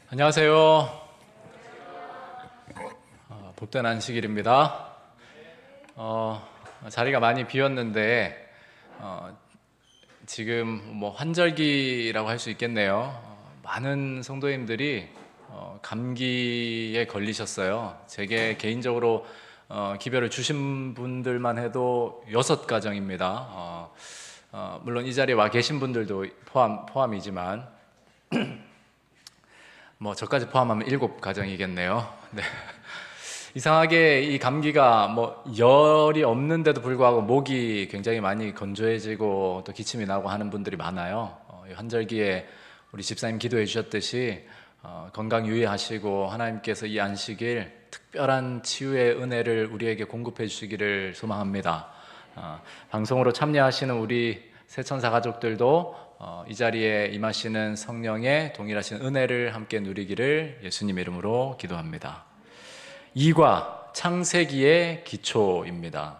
안녕하세요. 복된 안식일입니다. 자리가 많이 비었는데 지금 환절기라고 할 수 있겠네요. 많은 성도님들이 감기에 걸리셨어요. 제게 개인적으로 기별을 주신 분들만 해도 6가정입니다. 물론 이 자리에 와 계신 분들도 포함이지만 저까지 포함하면 7가정이겠네요. 네. 이상하게 이 감기가 열이 없는데도 불구하고 목이 굉장히 많이 건조해지고 또 기침이 나고 하는 분들이 많아요. 이 환절기에 우리 집사님 기도해 주셨듯이 건강 유의하시고 하나님께서 이 안식일 특별한 치유의 은혜를 우리에게 공급해 주시기를 소망합니다. 방송으로 참여하시는 우리 새천사 가족들도 이 자리에 임하시는 성령의 동일하신 은혜를 함께 누리기를 예수님 이름으로 기도합니다. 2과 창세기의 기초입니다.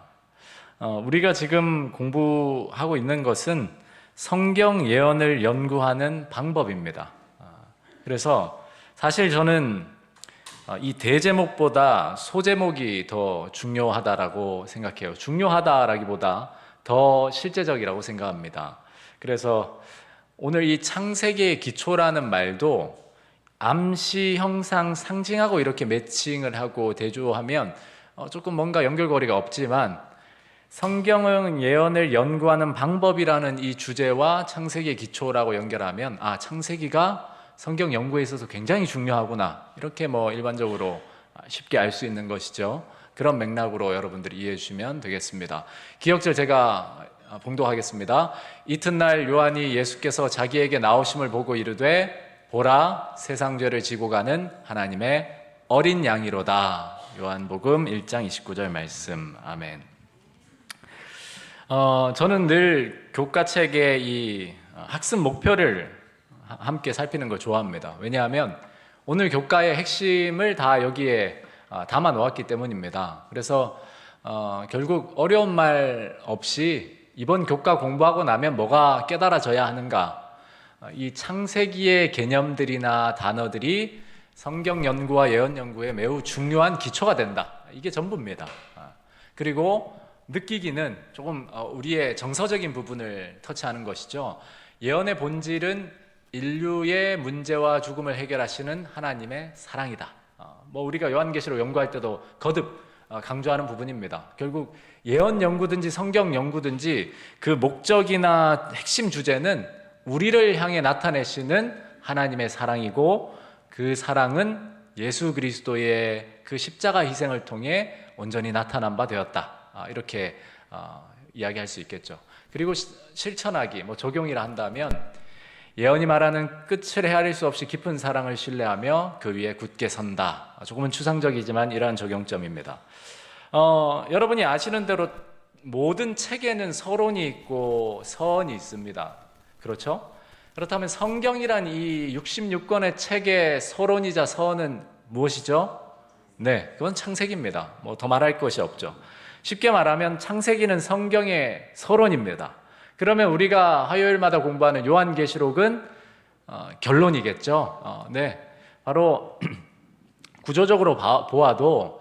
우리가 지금 공부하고 있는 것은 성경 예언을 연구하는 방법입니다. 그래서 사실 저는 이 대제목보다 소제목이 더 중요하다라고 생각해요. 중요하다라기보다 더 실제적이라고 생각합니다. 그래서 오늘 이 창세기의 기초라는 말도 암시, 형상, 상징하고 이렇게 매칭을 하고 대조하면 조금 뭔가 연결고리가 없지만 성경 예언을 연구하는 방법이라는 이 주제와 창세기의 기초라고 연결하면 창세기가 성경 연구에 있어서 굉장히 중요하구나, 이렇게 일반적으로 쉽게 알 수 있는 것이죠. 그런 맥락으로 여러분들이 이해해 주시면 되겠습니다. 기억절 제가 봉독하겠습니다. 이튿날 요한이 예수께서 자기에게 나오심을 보고 이르되 보라, 세상 죄를 지고 가는 하나님의 어린 양이로다. 요한복음 1장 29절 말씀. 아멘. 저는 늘 교과책의 이 학습 목표를 함께 살피는 걸 좋아합니다. 왜냐하면 오늘 교과의 핵심을 다 여기에 담아 놓았기 때문입니다. 그래서 결국 어려운 말 없이 이번 교과 공부하고 나면 뭐가 깨달아져야 하는가, 이 창세기의 개념들이나 단어들이 성경 연구와 예언 연구에 매우 중요한 기초가 된다, 이게 전부입니다. 그리고 느끼기는 조금 우리의 정서적인 부분을 터치하는 것이죠. 예언의 본질은 인류의 문제와 죽음을 해결하시는 하나님의 사랑이다. 우리가 요한계시록 연구할 때도 거듭 강조하는 부분입니다. 결국 예언 연구든지 성경 연구든지 그 목적이나 핵심 주제는 우리를 향해 나타내시는 하나님의 사랑이고, 그 사랑은 예수 그리스도의 그 십자가 희생을 통해 온전히 나타난 바 되었다, 이렇게 이야기할 수 있겠죠. 그리고 실천하기, 적용이라 한다면 예언이 말하는 끝을 헤아릴 수 없이 깊은 사랑을 신뢰하며 그 위에 굳게 선다. 조금은 추상적이지만 이러한 적용점입니다. 여러분이 아시는 대로 모든 책에는 서론이 있고 서언이 있습니다. 그렇죠? 그렇다면 성경이란 이 66권의 책의 서론이자 서언은 무엇이죠? 네, 그건 창세기입니다. 더 말할 것이 없죠. 쉽게 말하면 창세기는 성경의 서론입니다. 그러면 우리가 화요일마다 공부하는 요한계시록은 결론이겠죠. 네, 바로 구조적으로 보아도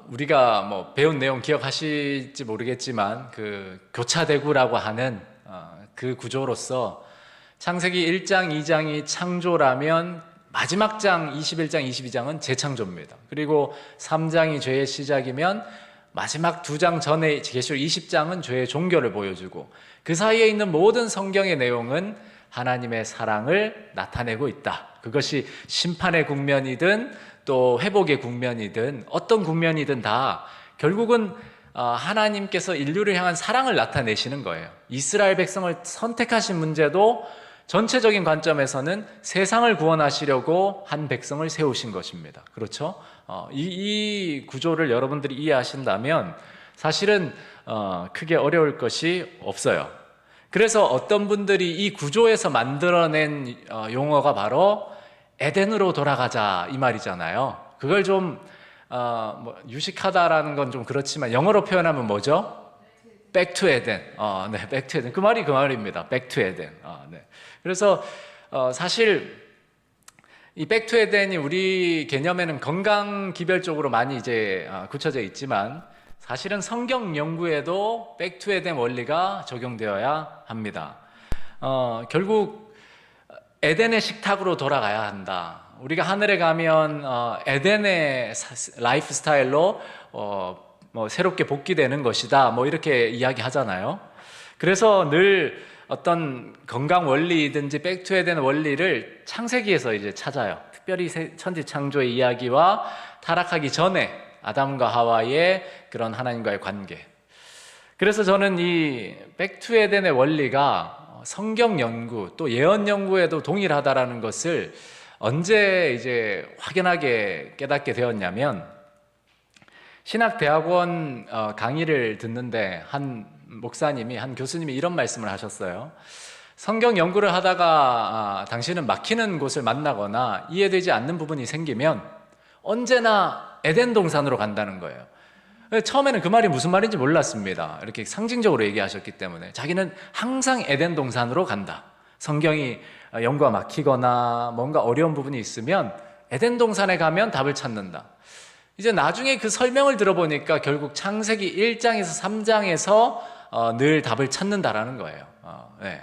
우리가 배운 내용 기억하실지 모르겠지만 그 교차대구라고 하는 그 구조로서 창세기 1장, 2장이 창조라면 마지막 장 21장, 22장은 재창조입니다. 그리고 3장이 죄의 시작이면 마지막 2장 전에 계시록 20장은 죄의 종결을 보여주고, 그 사이에 있는 모든 성경의 내용은 하나님의 사랑을 나타내고 있다. 그것이 심판의 국면이든 또 회복의 국면이든 어떤 국면이든 다 결국은 하나님께서 인류를 향한 사랑을 나타내시는 거예요. 이스라엘 백성을 선택하신 문제도 전체적인 관점에서는 세상을 구원하시려고 한 백성을 세우신 것입니다. 그렇죠? 이 구조를 여러분들이 이해하신다면 사실은 크게 어려울 것이 없어요. 그래서 어떤 분들이 이 구조에서 만들어낸 용어가 바로 에덴으로 돌아가자, 이 말이잖아요. 그걸 좀 유식하다라는 건 좀 그렇지만 영어로 표현하면 뭐죠? Back to Eden. 네, Back to Eden. 그 말이 그 말입니다. Back to Eden. 네. 그래서 사실 이 백투 에덴이 우리 개념에는 건강 기별적으로 많이 이제 굳혀져 있지만 사실은 성경 연구에도 백투 에덴 원리가 적용되어야 합니다. 결국 에덴의 식탁으로 돌아가야 한다. 우리가 하늘에 가면 에덴의 라이프 스타일로 뭐 새롭게 복귀되는 것이다. 뭐 이렇게 이야기하잖아요. 그래서 늘 어떤 건강 원리든지 백투 에덴 원리를 창세기에서 이제 찾아요. 특별히 천지 창조의 이야기와 타락하기 전에 아담과 하와의 그런 하나님과의 관계. 그래서 저는 이 백투 에덴의 원리가 성경 연구 또 예언 연구에도 동일하다라는 것을 언제 이제 확연하게 깨닫게 되었냐면, 신학대학원 강의를 듣는데 한 목사님이, 한 교수님이 이런 말씀을 하셨어요. 성경 연구를 하다가 당신은 막히는 곳을 만나거나 이해되지 않는 부분이 생기면 언제나 에덴 동산으로 간다는 거예요. 처음에는 그 말이 무슨 말인지 몰랐습니다. 이렇게 상징적으로 얘기하셨기 때문에 자기는 항상 에덴 동산으로 간다. 성경이 연구가 막히거나 뭔가 어려운 부분이 있으면 에덴 동산에 가면 답을 찾는다. 이제 나중에 그 설명을 들어보니까 결국 창세기 1장에서 3장에서 늘 답을 찾는다라는 거예요. 네.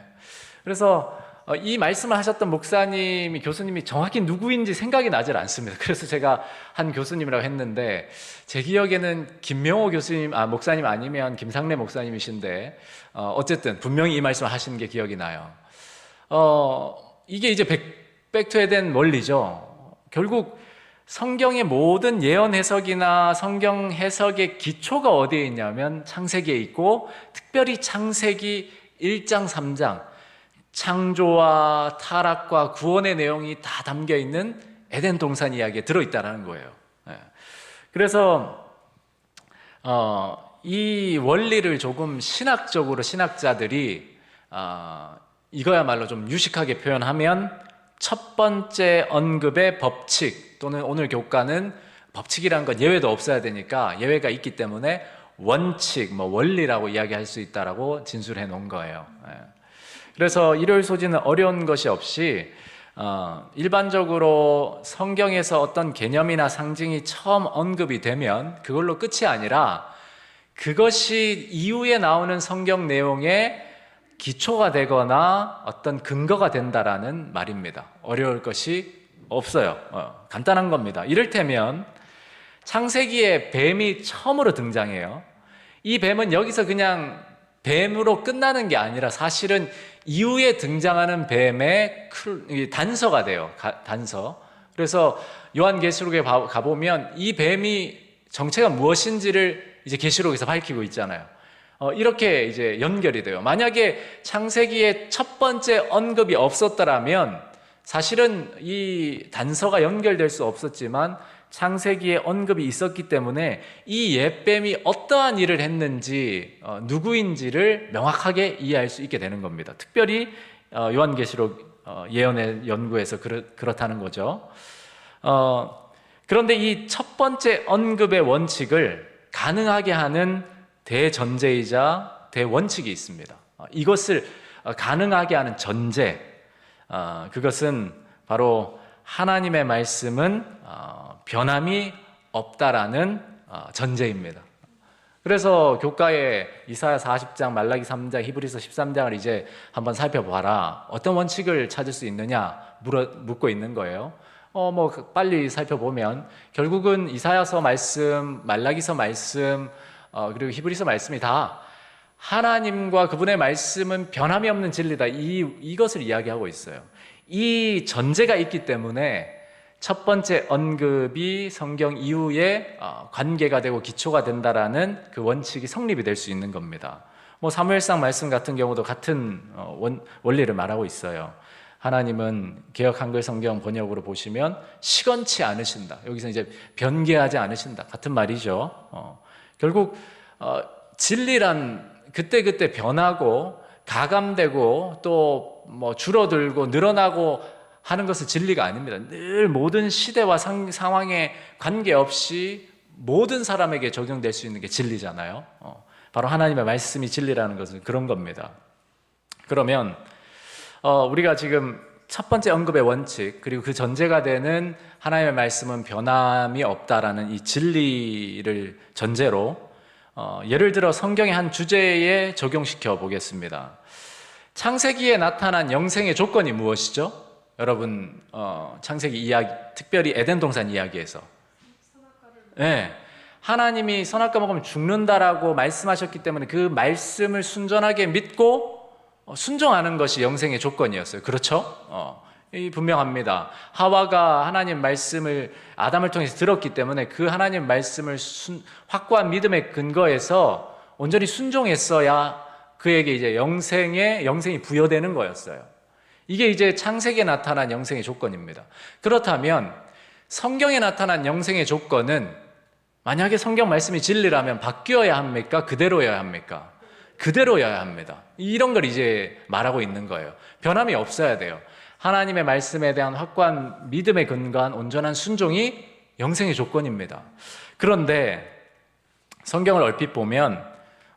그래서 이 말씀을 하셨던 목사님이, 교수님이 정확히 누구인지 생각이 나질 않습니다. 그래서 제가 한 교수님이라고 했는데 제 기억에는 김명호 교수님, 목사님 아니면 김상래 목사님이신데 어쨌든 분명히 이 말씀을 하신 게 기억이 나요. 이게 이제 백투 에덴 원리죠. 결국 성경의 모든 예언 해석이나 성경 해석의 기초가 어디에 있냐면 창세기에 있고, 특별히 창세기 1장, 3장 창조와 타락과 구원의 내용이 다 담겨 있는 에덴 동산 이야기에 들어있다는 거예요. 그래서 이 원리를 조금 신학적으로 신학자들이 이거야말로 좀 유식하게 표현하면 첫 번째 언급의 법칙, 또는 오늘 교과는 법칙이라는 건 예외도 없어야 되니까 예외가 있기 때문에 원칙, 원리라고 이야기할 수 있다라고 진술해 놓은 거예요. 그래서 일요일 소지는 어려운 것이 없이 일반적으로 성경에서 어떤 개념이나 상징이 처음 언급이 되면 그걸로 끝이 아니라 그것이 이후에 나오는 성경 내용의 기초가 되거나 어떤 근거가 된다라는 말입니다. 어려울 것이 없어요. 간단한 겁니다. 이를테면 창세기에 뱀이 처음으로 등장해요. 이 뱀은 여기서 그냥 뱀으로 끝나는 게 아니라 사실은 이후에 등장하는 뱀의 단서가 돼요. 단서. 그래서 요한계시록에 가보면 이 뱀이 정체가 무엇인지를 이제 계시록에서 밝히고 있잖아요. 이렇게 이제 연결이 돼요. 만약에 창세기에 첫 번째 언급이 없었더라면 사실은 이 단서가 연결될 수 없었지만 창세기에 언급이 있었기 때문에 이 옛뱀이 어떠한 일을 했는지 누구인지를 명확하게 이해할 수 있게 되는 겁니다. 특별히 요한계시록 예언의 연구에서 그렇다는 거죠. 그런데 이 첫 번째 언급의 원칙을 가능하게 하는 대전제이자 대원칙이 있습니다. 이것을 가능하게 하는 전제, 그것은 바로 하나님의 말씀은 변함이 없다라는 전제입니다. 그래서 교과에 이사야 40장, 말라기 3장, 히브리서 13장을 이제 한번 살펴봐라. 어떤 원칙을 찾을 수 있느냐 묻고 있는 거예요. 빨리 살펴보면 결국은 이사야서 말씀, 말라기서 말씀, 그리고 히브리서 말씀이 다 하나님과 그분의 말씀은 변함이 없는 진리다. 이것을 이야기하고 있어요. 이 전제가 있기 때문에 첫 번째 언급이 성경 이후에 관계가 되고 기초가 된다라는 그 원칙이 성립이 될 수 있는 겁니다. 사무엘상 말씀 같은 경우도 같은 원리를 말하고 있어요. 하나님은 개역 한글 성경 번역으로 보시면 시건치 않으신다. 여기서 이제 변개하지 않으신다. 같은 말이죠. 결국 진리란 그때그때 변하고 가감되고 또 줄어들고 늘어나고 하는 것은 진리가 아닙니다. 늘 모든 시대와 상황에 관계없이 모든 사람에게 적용될 수 있는 게 진리잖아요. 바로 하나님의 말씀이 진리라는 것은 그런 겁니다. 그러면 우리가 지금 첫 번째 언급의 원칙, 그리고 그 전제가 되는 하나님의 말씀은 변함이 없다라는 이 진리를 전제로 예를 들어 성경의 한 주제에 적용시켜 보겠습니다. 창세기에 나타난 영생의 조건이 무엇이죠? 여러분 창세기 이야기, 특별히 에덴 동산 이야기에서 네, 하나님이 선악과 먹으면 죽는다라고 말씀하셨기 때문에 그 말씀을 순전하게 믿고 순종하는 것이 영생의 조건이었어요. 그렇죠? 이 분명합니다. 하와가 하나님 말씀을 아담을 통해서 들었기 때문에 그 하나님 말씀을 확고한 믿음의 근거에서 온전히 순종했어야 그에게 이제 영생이 부여되는 거였어요. 이게 이제 창세기에 나타난 영생의 조건입니다. 그렇다면 성경에 나타난 영생의 조건은 만약에 성경 말씀이 진리라면 바뀌어야 합니까? 그대로여야 합니까? 그대로여야 합니다. 이런 걸 이제 말하고 있는 거예요. 변함이 없어야 돼요. 하나님의 말씀에 대한 확고한 믿음에 근거한 온전한 순종이 영생의 조건입니다. 그런데 성경을 얼핏 보면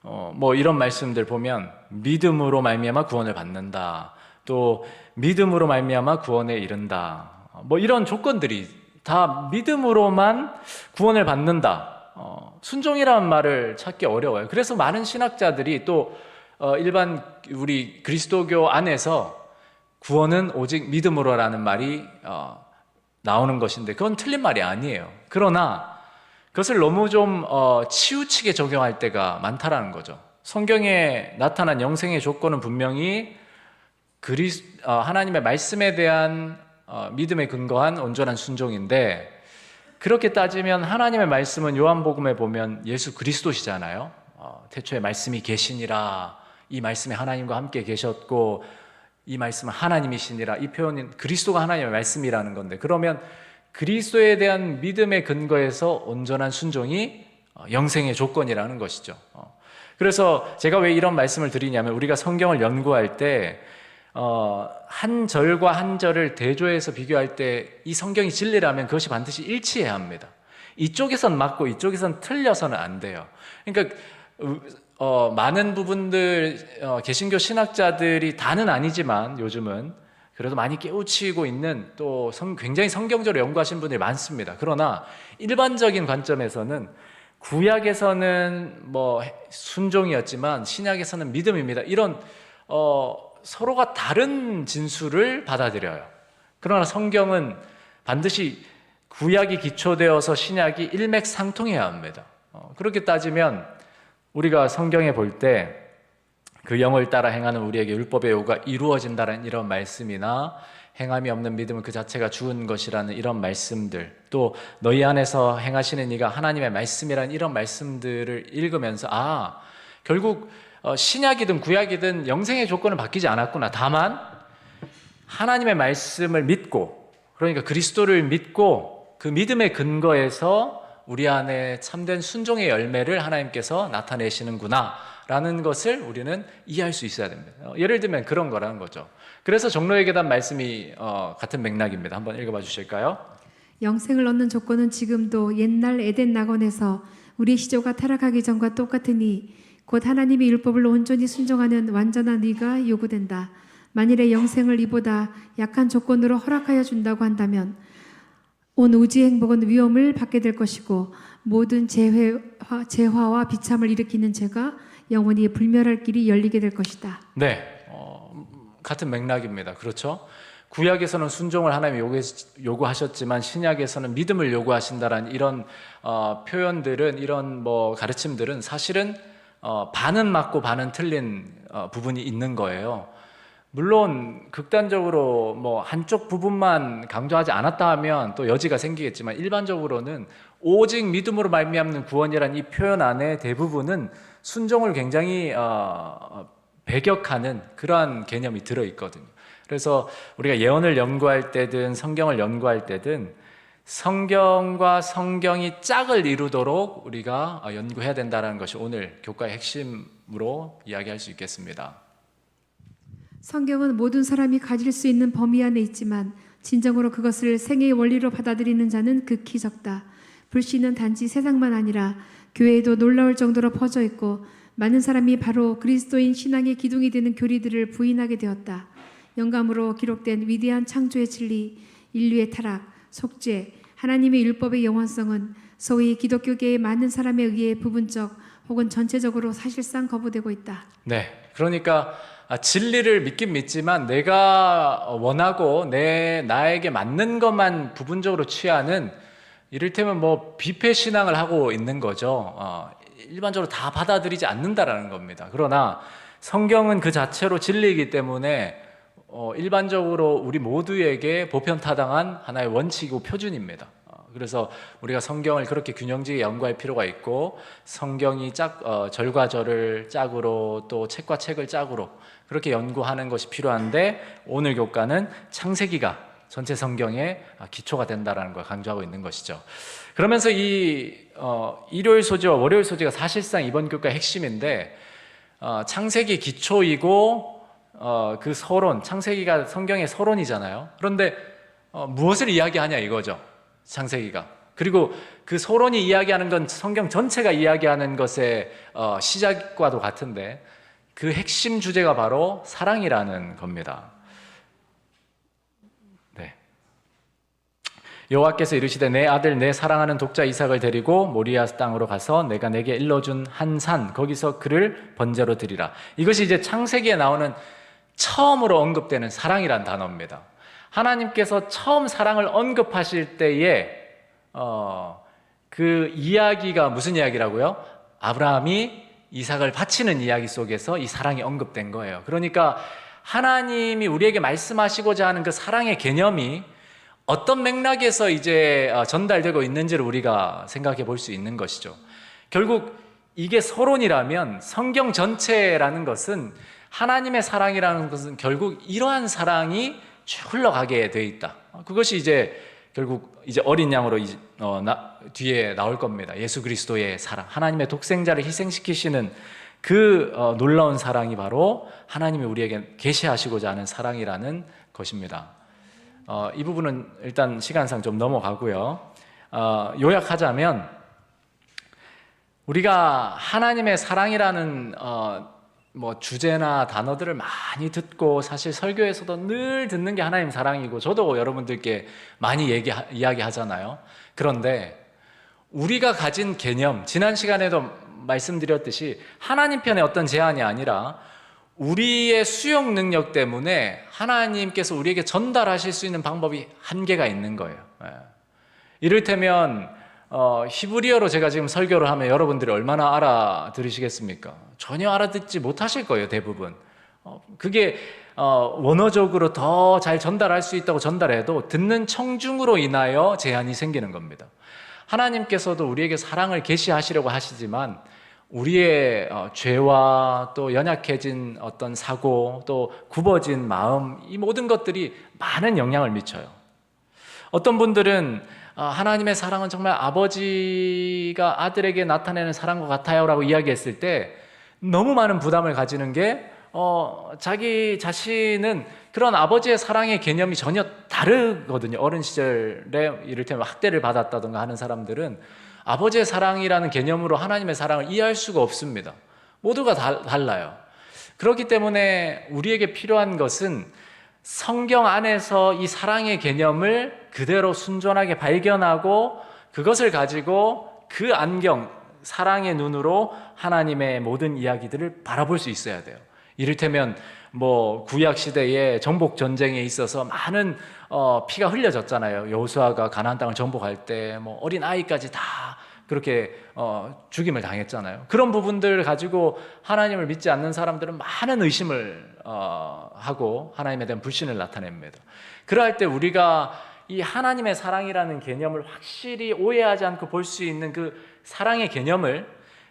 뭐 이런 말씀들 보면 믿음으로 말미암아 구원을 받는다. 또 믿음으로 말미암아 구원에 이른다. 뭐 이런 조건들이 다 믿음으로만 구원을 받는다. 순종이라는 말을 찾기 어려워요. 그래서 많은 신학자들이 또 일반 우리 그리스도교 안에서 구원은 오직 믿음으로라는 말이 나오는 것인데 그건 틀린 말이 아니에요. 그러나 그것을 너무 좀 치우치게 적용할 때가 많다라는 거죠. 성경에 나타난 영생의 조건은 분명히 하나님의 말씀에 대한 믿음에 근거한 온전한 순종인데, 그렇게 따지면 하나님의 말씀은 요한복음에 보면 예수 그리스도시잖아요. 태초에 말씀이 계시니라, 이 말씀에 하나님과 함께 계셨고 이 말씀은 하나님이시니라, 이 표현은 그리스도가 하나님의 말씀이라는 건데, 그러면 그리스도에 대한 믿음의 근거에서 온전한 순종이 영생의 조건이라는 것이죠. 그래서 제가 왜 이런 말씀을 드리냐면, 우리가 성경을 연구할 때 한 절과 한 절을 대조해서 비교할 때 이 성경이 진리라면 그것이 반드시 일치해야 합니다. 이쪽에선 맞고 이쪽에선 틀려서는 안 돼요. 그러니까 많은 부분들 개신교 신학자들이 다는 아니지만 요즘은 그래도 많이 깨우치고 있는, 또 굉장히 성경적으로 연구하신 분들이 많습니다. 그러나 일반적인 관점에서는 구약에서는 뭐 순종이었지만 신약에서는 믿음입니다. 이런 서로가 다른 진술을 받아들여요. 그러나 성경은 반드시 구약이 기초되어서 신약이 일맥상통해야 합니다. 그렇게 따지면 우리가 성경에 볼 때 그 영을 따라 행하는 우리에게 율법의 요구가 이루어진다는 이런 말씀이나, 행함이 없는 믿음은 그 자체가 죽은 것이라는 이런 말씀들, 또 너희 안에서 행하시는 이가 하나님의 말씀이라는 이런 말씀들을 읽으면서 결국 신약이든 구약이든 영생의 조건은 바뀌지 않았구나. 다만 하나님의 말씀을 믿고, 그러니까 그리스도를 믿고 그 믿음의 근거에서 우리 안에 참된 순종의 열매를 하나님께서 나타내시는구나 라는 것을 우리는 이해할 수 있어야 됩니다. 예를 들면 그런 거라는 거죠. 그래서 종로의 계단 말씀이 같은 맥락입니다. 한번 읽어봐 주실까요? 영생을 얻는 조건은 지금도 옛날 에덴 낙원에서 우리 시조가 타락하기 전과 똑같으니 곧 하나님의 율법을 온전히 순종하는 완전한 의가 요구된다. 만일에 영생을 이보다 약한 조건으로 허락하여 준다고 한다면 온 우주의 행복은 위험을 받게 될 것이고, 모든 재화와 비참을 일으키는 죄가 영원히 불멸할 길이 열리게 될 것이다. 네, 같은 맥락입니다. 그렇죠? 구약에서는 순종을 하나님이 요구하셨지만 신약에서는 믿음을 요구하신다라는 이런 표현들은, 이런 가르침들은 사실은 반은 맞고 반은 틀린 부분이 있는 거예요. 물론 극단적으로 한쪽 부분만 강조하지 않았다 하면 또 여지가 생기겠지만, 일반적으로는 오직 믿음으로 말미암는 구원이라는 이 표현 안에 대부분은 순종을 굉장히 배격하는 그러한 개념이 들어있거든요. 그래서 우리가 예언을 연구할 때든 성경을 연구할 때든 성경과 성경이 짝을 이루도록 우리가 연구해야 된다는 것이 오늘 교과의 핵심으로 이야기할 수 있겠습니다. 성경은 모든 사람이 가질 수 있는 범위 안에 있지만 진정으로 그것을 생애의 원리로 받아들이는 자는 극히 적다. 불신은 단지 세상만 아니라 교회에도 놀라울 정도로 퍼져 있고, 많은 사람이 바로 그리스도인 신앙의 기둥이 되는 교리들을 부인하게 되었다. 영감으로 기록된 위대한 창조의 진리, 인류의 타락, 속죄, 하나님의 율법의 영원성은 소위 기독교계의 많은 사람에 의해 부분적 혹은 전체적으로 사실상 거부되고 있다. 네, 그러니까 진리를 믿긴 믿지만 내가 원하고 나에게 맞는 것만 부분적으로 취하는, 이를테면 뭐 비패 신앙을 하고 있는 거죠. 일반적으로 다 받아들이지 않는다라는 겁니다. 그러나 성경은 그 자체로 진리이기 때문에 일반적으로 우리 모두에게 보편타당한 하나의 원칙이고 표준입니다. 그래서 우리가 성경을 그렇게 균형지게 연구할 필요가 있고, 성경이 절과 절을 짝으로 또 책과 책을 짝으로 그렇게 연구하는 것이 필요한데, 오늘 교과는 창세기가 전체 성경의 기초가 된다는 걸 강조하고 있는 것이죠. 그러면서 이 일요일 소지와 월요일 소지가 사실상 이번 교과의 핵심인데, 창세기 기초이고 그 서론, 창세기가 성경의 서론이잖아요. 그런데 무엇을 이야기하냐 이거죠, 창세기가. 그리고 그 서론이 이야기하는 건 성경 전체가 이야기하는 것의 시작과도 같은데, 그 핵심 주제가 바로 사랑이라는 겁니다. 네. 여호와께서 이르시되 내 아들 내 사랑하는 독자 이삭을 데리고 모리아 땅으로 가서 내가 내게 일러준 한 산 거기서 그를 번제로 드리라. 이것이 이제 창세기에 나오는 처음으로 언급되는 사랑이란 단어입니다. 하나님께서 처음 사랑을 언급하실 때에 그 이야기가 무슨 이야기라고요? 아브라함이 이삭을 바치는 이야기 속에서 이 사랑이 언급된 거예요. 그러니까 하나님이 우리에게 말씀하시고자 하는 그 사랑의 개념이 어떤 맥락에서 이제 전달되고 있는지를 우리가 생각해 볼 수 있는 것이죠. 결국 이게 서론이라면 성경 전체라는 것은, 하나님의 사랑이라는 것은 결국 이러한 사랑이 쭉 흘러가게 돼 있다. 그것이 이제 결국 이제 어린 양으로 뒤에 나올 겁니다. 예수 그리스도의 사랑, 하나님의 독생자를 희생시키시는 그 놀라운 사랑이 바로 하나님이 우리에게 계시하시고자 하는 사랑이라는 것입니다. 이 부분은 일단 시간상 좀 넘어가고요. 요약하자면, 우리가 하나님의 사랑이라는 주제나 단어들을 많이 듣고, 사실 설교에서도 늘 듣는 게 하나님 사랑이고, 저도 여러분들께 많이 이야기하잖아요. 그런데 우리가 가진 개념, 지난 시간에도 말씀드렸듯이 하나님 편의 어떤 제한이 아니라 우리의 수용 능력 때문에 하나님께서 우리에게 전달하실 수 있는 방법이 한계가 있는 거예요. 이를테면 히브리어로 제가 지금 설교를 하면 여러분들이 얼마나 알아들으시겠습니까? 전혀 알아듣지 못하실 거예요, 대부분. 그게 원어적으로 더 잘 전달할 수 있다고 전달해도 듣는 청중으로 인하여 제한이 생기는 겁니다. 하나님께서도 우리에게 사랑을 계시하시려고 하시지만, 우리의 죄와 또 연약해진 어떤 사고, 또 굽어진 마음, 이 모든 것들이 많은 영향을 미쳐요. 어떤 분들은 하나님의 사랑은 정말 아버지가 아들에게 나타내는 사랑과 같아요 라고 이야기했을 때 너무 많은 부담을 가지는 게, 자기 자신은 그런 아버지의 사랑의 개념이 전혀 다르거든요. 어린 시절에 이를테면 학대를 받았다든가 하는 사람들은 아버지의 사랑이라는 개념으로 하나님의 사랑을 이해할 수가 없습니다. 모두가 달라요. 그렇기 때문에 우리에게 필요한 것은 성경 안에서 이 사랑의 개념을 그대로 순전하게 발견하고, 그것을 가지고 그 안경, 사랑의 눈으로 하나님의 모든 이야기들을 바라볼 수 있어야 돼요. 이를테면 구약 시대에 정복 전쟁에 있어서 많은 피가 흘려졌잖아요. 여호수아가 가나안 땅을 정복할 때 어린 아이까지 다 그렇게 죽임을 당했잖아요. 그런 부분들을 가지고 하나님을 믿지 않는 사람들은 많은 의심을 하고 하나님에 대한 불신을 나타냅니다. 그럴 때 우리가 이 하나님의 사랑이라는 개념을 확실히 오해하지 않고 볼 수 있는 그 사랑의 개념을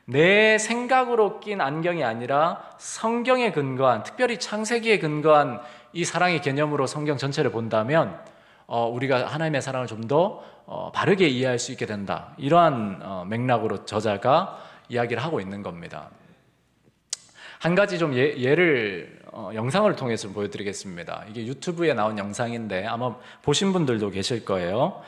내 생각으로 낀 안경이 아니라 성경에 근거한, 특별히 창세기에 근거한 이 사랑의 개념으로 성경 전체를 본다면 우리가 하나님의 사랑을 좀 더 바르게 이해할 수 있게 된다. 이러한 맥락으로 저자가 이야기를 하고 있는 겁니다. 한 가지 좀 예를 영상을 통해서 보여드리겠습니다. 이게 유튜브에 나온 영상인데 아마 보신 분들도 계실 거예요.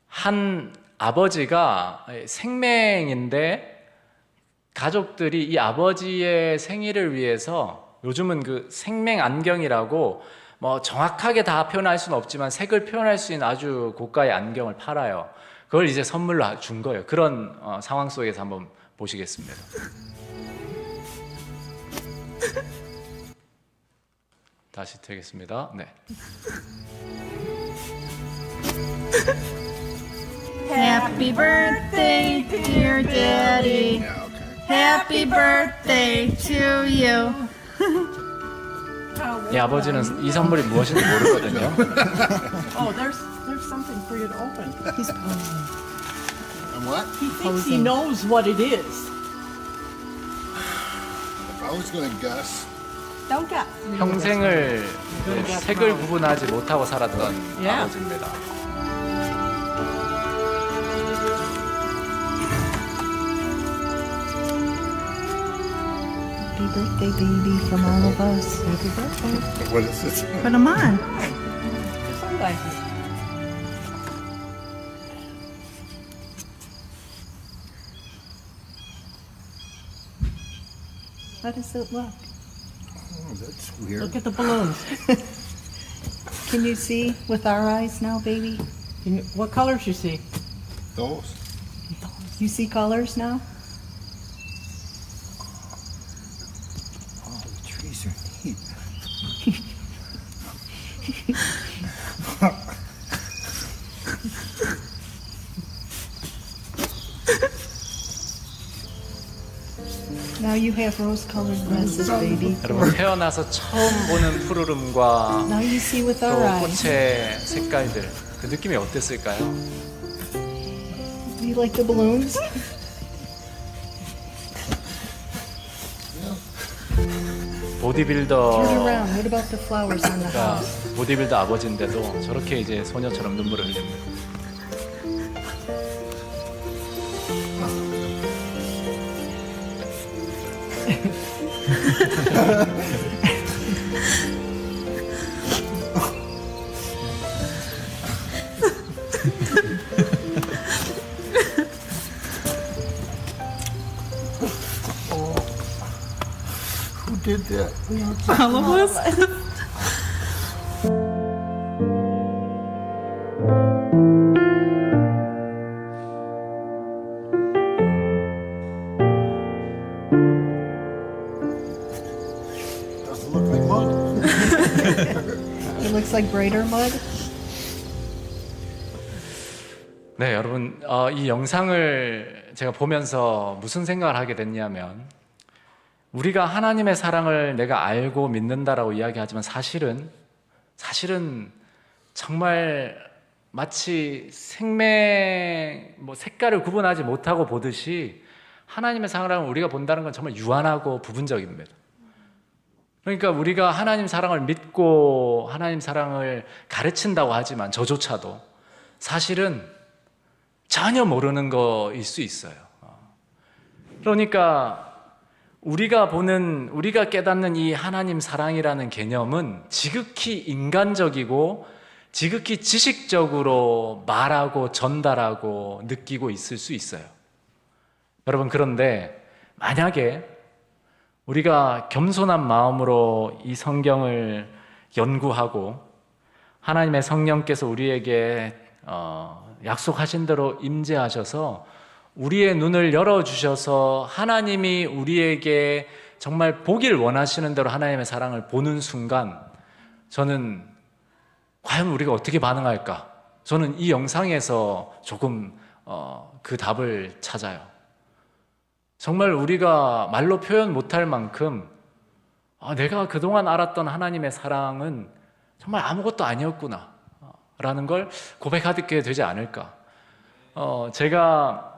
한 아버지가 생맹인데 가족들이 이 아버지의 생일을 위해서 요즘은 그 생맹 안경이라고 뭐 정확하게 다 표현할 수는 없지만 색을 표현할 수 있는 아주 고가의 안경을 팔아요. 그걸 이제 선물로 준 거예요. 그런 상황 속에서 한번 보시겠습니다. 다시 드리겠습니다. 네. Happy birthday, dear Daddy. Happy birthday to you. 이 아버지는 이 선물이 무엇인지 모르거든요. Oh, there's something for you to open. He's posing. And what? He thinks he knows what it is. If I was gonna guess, Don't get. 평생을 색을 구분하지 못하고 살았던 Yeah. 아버지입니다. Happy birthday, baby, from all of us. Happy birthday. what is this? Put them on. Your sunglasses. How does it look? Oh, that's weird. Look at the balloons. Can you see with our eyes now, baby? What colors you see? Those. You see colors now? Oh, the trees are neat. Now you have rose-colored glasses, baby. 여러분 태어나서 처음 보는 푸르름과 Now you see with 또 our eyes. 꽃의 색깔들 그 느낌이 어땠을까요? Do you like the balloons? 보디빌더 Turn around. What about the flowers on the house? 보디빌더 아버지인데도 저렇게 이제 소녀처럼 눈물을 흘립니다. Who did that? All of us. Doesn't look like mud. It looks like brighter mud. 네, 여러분 이 영상을 제가 보면서 무슨 생각을 하게 됐냐면 우리가 하나님의 사랑을 내가 알고 믿는다라고 이야기하지만 사실은 정말 마치 생명 색깔을 구분하지 못하고 보듯이 하나님의 사랑을 우리가 본다는 건 정말 유한하고 부분적입니다. 그러니까 우리가 하나님 사랑을 믿고 하나님 사랑을 가르친다고 하지만 저조차도 사실은 전혀 모르는 거일 수 있어요. 그러니까 우리가 깨닫는 이 하나님 사랑이라는 개념은 지극히 인간적이고 지극히 지식적으로 말하고 전달하고 느끼고 있을 수 있어요. 여러분, 그런데 만약에 우리가 겸손한 마음으로 이 성경을 연구하고 하나님의 성령께서 우리에게 약속하신 대로 임재하셔서 우리의 눈을 열어주셔서 하나님이 우리에게 정말 보길 원하시는 대로 하나님의 사랑을 보는 순간 저는 과연 우리가 어떻게 반응할까? 저는 이 영상에서 조금 그 답을 찾아요. 정말 우리가 말로 표현 못할 만큼 내가 그동안 알았던 하나님의 사랑은 정말 아무것도 아니었구나 라는 걸 고백하게 되지 않을까. 제가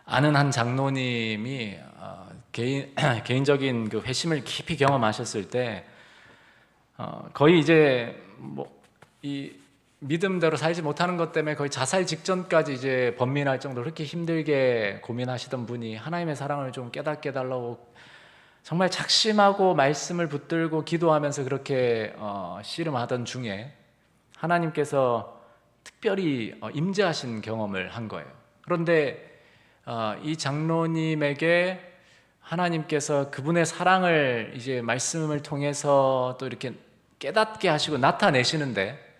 아는 한 장로님이 개인적인 그 회심을 깊이 경험하셨을 때 거의 이제 이 믿음대로 살지 못하는 것 때문에 거의 자살 직전까지 이제 번민할 정도로 그렇게 힘들게 고민하시던 분이 하나님의 사랑을 좀 깨닫게 해달라고 정말 작심하고 말씀을 붙들고 기도하면서 그렇게 씨름하던 중에 하나님께서 특별히 임재하신 경험을 한 거예요. 그런데 이 장로님에게 하나님께서 그분의 사랑을 이제 말씀을 통해서 또 이렇게 깨닫게 하시고 나타내시는데,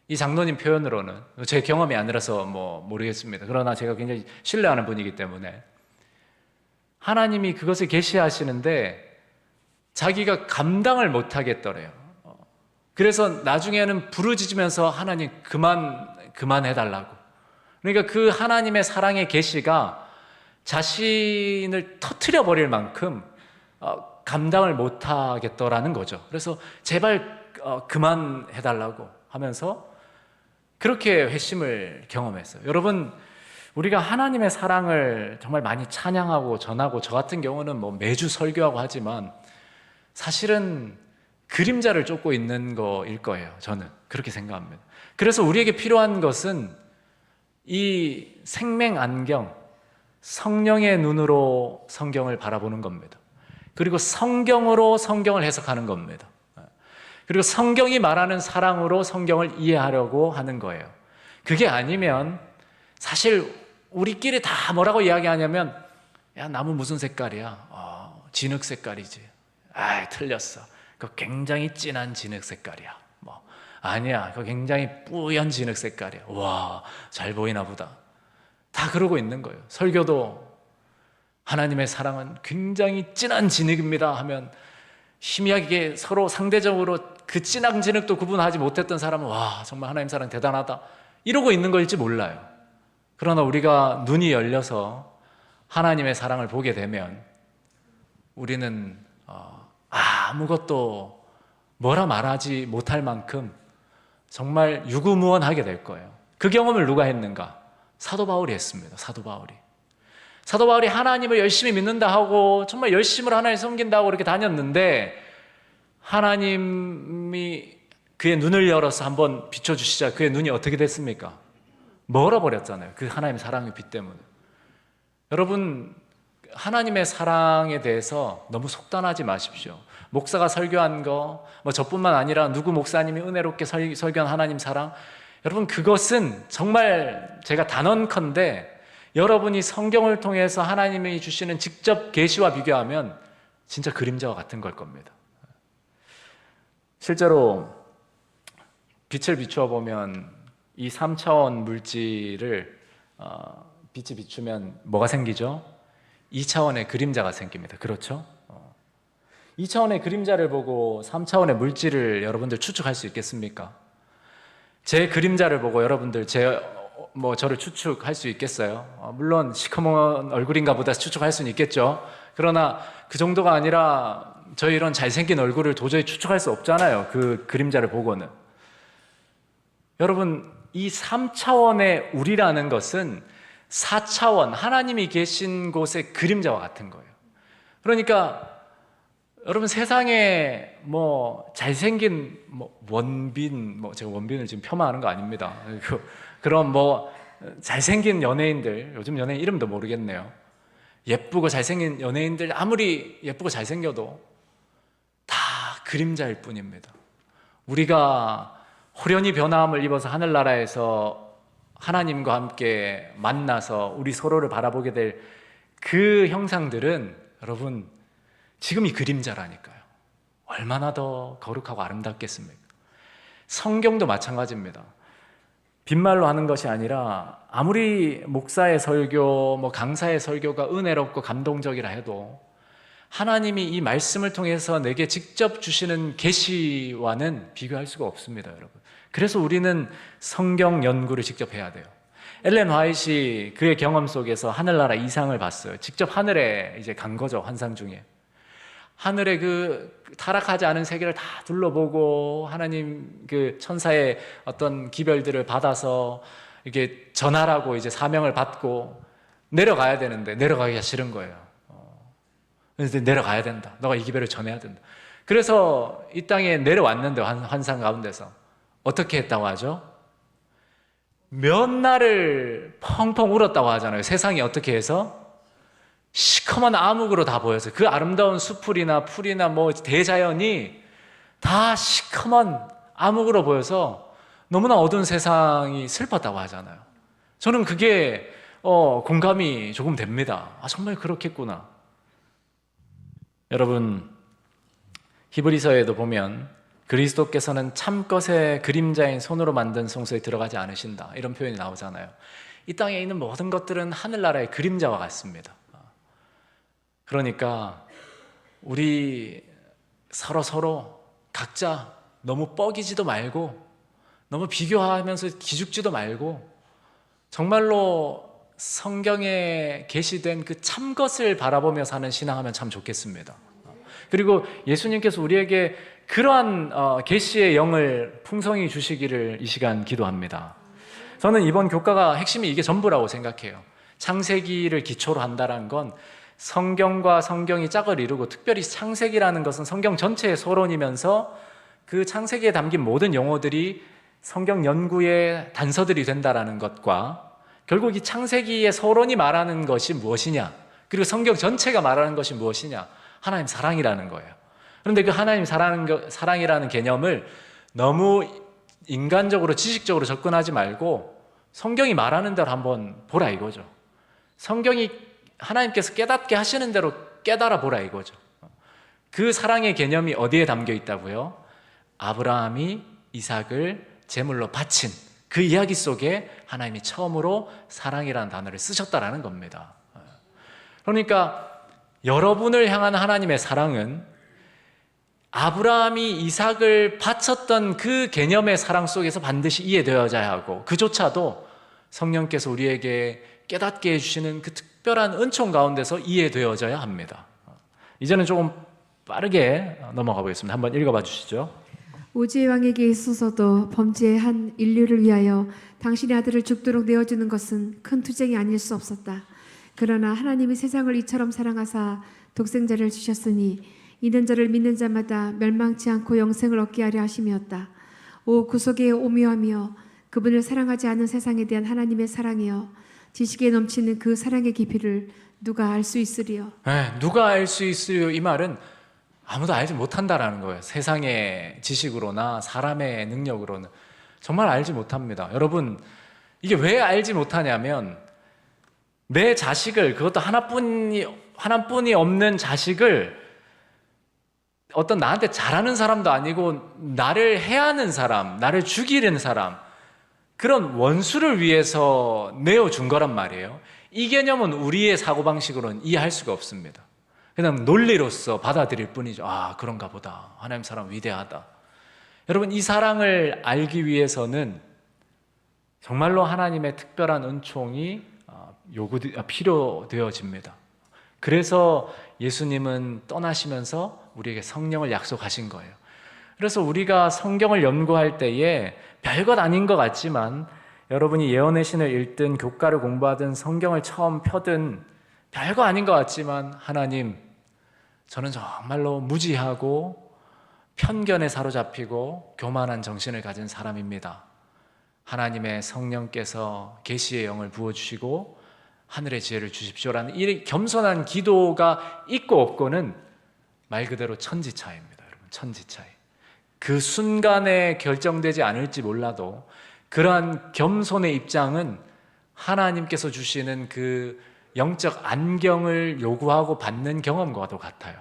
이 장로님 표현으로는, 제 경험이 아니라서 뭐 모르겠습니다. 그러나 제가 굉장히 신뢰하는 분이기 때문에 하나님이 그것을 계시하시는데 자기가 감당을 못하겠더래요. 그래서 나중에는 부르짖으면서 하나님 그만해달라고. 그러니까 그 하나님의 사랑의 계시가 자신을 터트려 버릴 만큼 감당을 못하겠더라는 거죠. 그래서 제발 그만해달라고 하면서 그렇게 회심을 경험했어요. 여러분, 우리가 하나님의 사랑을 정말 많이 찬양하고 전하고, 저 같은 경우는 뭐 매주 설교하고 하지만 사실은 그림자를 쫓고 있는 거일 거예요. 저는 그렇게 생각합니다. 그래서 우리에게 필요한 것은 이 생명 안경, 성령의 눈으로 성경을 바라보는 겁니다. 그리고 성경으로 성경을 해석하는 겁니다. 그리고 성경이 말하는 사랑으로 성경을 이해하려고 하는 거예요. 그게 아니면 사실 우리끼리 다 뭐라고 이야기하냐면, 야, 나무 무슨 색깔이야? 진흙 색깔이지. 틀렸어. 그거 굉장히 진한 진흙 색깔이야. 아니야, 그거 굉장히 뿌연 진흙 색깔이야. 와, 잘 보이나 보다. 다 그러고 있는 거예요. 설교도 하나님의 사랑은 굉장히 진한 진흙입니다 하면 희미하게 서로 상대적으로 그 진한 진흙도 구분하지 못했던 사람은, 와, 정말 하나님 사랑 대단하다, 이러고 있는 걸지 몰라요. 그러나 우리가 눈이 열려서 하나님의 사랑을 보게 되면 우리는 아무것도 뭐라 말하지 못할 만큼 정말 유구무원하게 될 거예요. 그 경험을 누가 했는가? 사도 바울이 했습니다. 사도 바울이 하나님을 열심히 믿는다 하고 정말 열심으로 하나님 섬긴다고 이렇게 다녔는데, 하나님이 그의 눈을 열어서 한번 비춰주시자 그의 눈이 어떻게 됐습니까? 멀어버렸잖아요. 그 하나님의 사랑의 빛 때문에. 여러분, 하나님의 사랑에 대해서 너무 속단하지 마십시오. 목사가 설교한 거, 저뿐만 아니라 누구 목사님이 은혜롭게 설교한 하나님 사랑, 여러분, 그것은 정말 제가 단언컨대 여러분이 성경을 통해서 하나님이 주시는 직접 계시와 비교하면 진짜 그림자와 같은 걸 겁니다. 실제로 빛을 비추어 보면 이 3차원 물질을 빛이 비추면 뭐가 생기죠? 2차원의 그림자가 생깁니다. 그렇죠? 2차원의 그림자를 보고 3차원의 물질을 여러분들 추측할 수 있겠습니까? 제 그림자를 보고 여러분들 저를 추측할 수 있겠어요? 물론 시커먼 얼굴인가 보다 추측할 수는 있겠죠. 그러나 그 정도가 아니라 저희 이런 잘생긴 얼굴을 도저히 추측할 수 없잖아요. 그 그림자를 보고는. 여러분, 이 3차원의 우리라는 것은 4차원 하나님이 계신 곳의 그림자와 같은 거예요. 그러니까 여러분, 세상에 잘생긴 원빈, 제가 원빈을 지금 폄하하는 거 아닙니다. 그런 잘생긴 연예인들, 요즘 연예인 이름도 모르겠네요. 예쁘고 잘생긴 연예인들 아무리 예쁘고 잘생겨도 다 그림자일 뿐입니다. 우리가 호련히 변화함을 입어서 하늘나라에서 하나님과 함께 만나서 우리 서로를 바라보게 될 그 형상들은 여러분, 지금이 그림자라니까요. 얼마나 더 거룩하고 아름답겠습니까? 성경도 마찬가지입니다. 빈말로 하는 것이 아니라 아무리 목사의 설교, 강사의 설교가 은혜롭고 감동적이라 해도 하나님이 이 말씀을 통해서 내게 직접 주시는 계시와는 비교할 수가 없습니다, 여러분. 그래서 우리는 성경 연구를 직접 해야 돼요. 엘렌 화이트이 그의 경험 속에서 하늘나라 이상을 봤어요. 직접 하늘에 이제 간 거죠, 환상 중에. 하늘의 그 타락하지 않은 세계를 다 둘러보고 하나님 그 천사의 어떤 기별들을 받아서 이게 전하라고 이제 사명을 받고 내려가야 되는데 내려가기가 싫은 거예요. 그래서 내려가야 된다. 너가 이 기별을 전해야 된다. 그래서 이 땅에 내려왔는데 환상 가운데서 어떻게 했다고 하죠? 몇 날을 펑펑 울었다고 하잖아요. 세상이 어떻게 해서? 시커먼 암흑으로 다 보여서 그 아름다운 수풀이나 풀이나 대자연이 다 시커먼 암흑으로 보여서 너무나 어두운 세상이 슬펐다고 하잖아요. 저는 그게 공감이 조금 됩니다. 정말 그렇겠구나. 여러분, 히브리서에도 보면 그리스도께서는 참것의 그림자인 손으로 만든 성소에 들어가지 않으신다, 이런 표현이 나오잖아요. 이 땅에 있는 모든 것들은 하늘나라의 그림자와 같습니다. 그러니까 우리 서로 각자 너무 뻐기지도 말고, 너무 비교하면서 기죽지도 말고, 정말로 성경에 게시된 그 참것을 바라보며 사는 신앙하면 참 좋겠습니다. 그리고 예수님께서 우리에게 그러한 계시의 영을 풍성히 주시기를 이 시간 기도합니다. 저는 이번 교과가 핵심이 이게 전부라고 생각해요. 창세기를 기초로 한다는 건 성경과 성경이 짝을 이루고, 특별히 창세기라는 것은 성경 전체의 서론이면서 그 창세기에 담긴 모든 용어들이 성경 연구의 단서들이 된다는 것과, 결국 이 창세기의 서론이 말하는 것이 무엇이냐, 그리고 성경 전체가 말하는 것이 무엇이냐, 하나님 사랑이라는 거예요. 그런데 그 하나님 사랑이라는 개념을 너무 인간적으로 지식적으로 접근하지 말고 성경이 말하는 대로 한번 보라 이거죠. 성경이 하나님께서 깨닫게 하시는 대로 깨달아 보라 이거죠. 그 사랑의 개념이 어디에 담겨 있다고요? 아브라함이 이삭을 제물로 바친 그 이야기 속에 하나님이 처음으로 사랑이라는 단어를 쓰셨다라는 겁니다. 그러니까 여러분을 향한 하나님의 사랑은 아브라함이 이삭을 바쳤던 그 개념의 사랑 속에서 반드시 이해되어져야 하고, 그조차도 성령께서 우리에게 깨닫게 해주시는 그 특별한 은총 가운데서 이해되어져야 합니다. 이제는 조금 빠르게 넘어가 보겠습니다. 한번 읽어봐 주시죠. 오지의 왕에게 있어서도 범죄한 인류를 위하여 당신의 아들을 죽도록 내어주는 것은 큰 투쟁이 아닐 수 없었다. 그러나 하나님이 세상을 이처럼 사랑하사 독생자를 주셨으니 이는 저를 믿는 자마다 멸망치 않고 영생을 얻게 하려 하심이었다. 오 구속의 오묘하며 그분을 사랑하지 않은 세상에 대한 하나님의 사랑이여, 지식에 넘치는 그 사랑의 깊이를 누가 알 수 있으리요? 누가 알 수 있으리요? 이 말은 아무도 알지 못한다라는 거예요. 세상의 지식으로나 사람의 능력으로는 정말 알지 못합니다. 여러분, 이게 왜 알지 못하냐면, 내 자식을, 그것도 하나뿐이 없는 자식을 어떤 나한테 잘하는 사람도 아니고 나를 해하는 사람, 나를 죽이는 사람, 그런 원수를 위해서 내어준 거란 말이에요. 이 개념은 우리의 사고방식으로는 이해할 수가 없습니다. 그냥 논리로서 받아들일 뿐이죠. 아, 그런가 보다. 하나님 사랑 위대하다. 여러분, 이 사랑을 알기 위해서는 정말로 하나님의 특별한 은총이 필요되어집니다. 그래서 예수님은 떠나시면서 우리에게 성령을 약속하신 거예요. 그래서 우리가 성경을 연구할 때에 별것 아닌 것 같지만, 여러분이 예언의 신을 읽든 교과를 공부하든 성경을 처음 펴든 별거 아닌 것 같지만, 하나님, 저는 정말로 무지하고 편견에 사로잡히고 교만한 정신을 가진 사람입니다. 하나님의 성령께서 계시의 영을 부어주시고 하늘의 지혜를 주십시오라는 이 겸손한 기도가 있고 없고는 말 그대로 천지차이입니다. 여러분, 천지차이. 그 순간에 결정되지 않을지 몰라도 그러한 겸손의 입장은 하나님께서 주시는 그 영적 안경을 요구하고 받는 경험과도 같아요.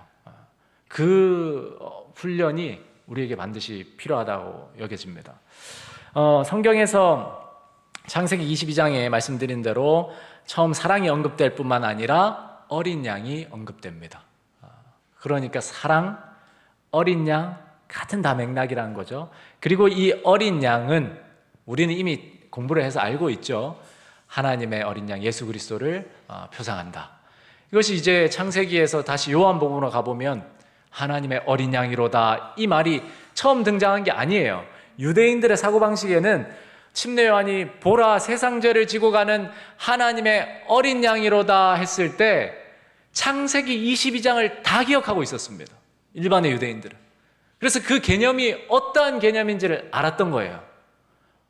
그 훈련이 우리에게 반드시 필요하다고 여겨집니다. 성경에서 창세기 22장에 말씀드린 대로 처음 사랑이 언급될 뿐만 아니라 어린 양이 언급됩니다. 그러니까 사랑, 어린 양 같은 다 맥락이라는 거죠. 그리고 이 어린 양은 우리는 이미 공부를 해서 알고 있죠. 하나님의 어린 양 예수 그리스도를 표상한다. 이것이 이제 창세기에서 다시 요한복음으로 가보면 하나님의 어린 양이로다, 이 말이 처음 등장한 게 아니에요. 유대인들의 사고방식에는 침례 요한이 보라 세상 죄를 지고 가는 하나님의 어린 양이로다 했을 때 창세기 22장을 다 기억하고 있었습니다. 일반의 유대인들은. 그래서 그 개념이 어떠한 개념인지를 알았던 거예요.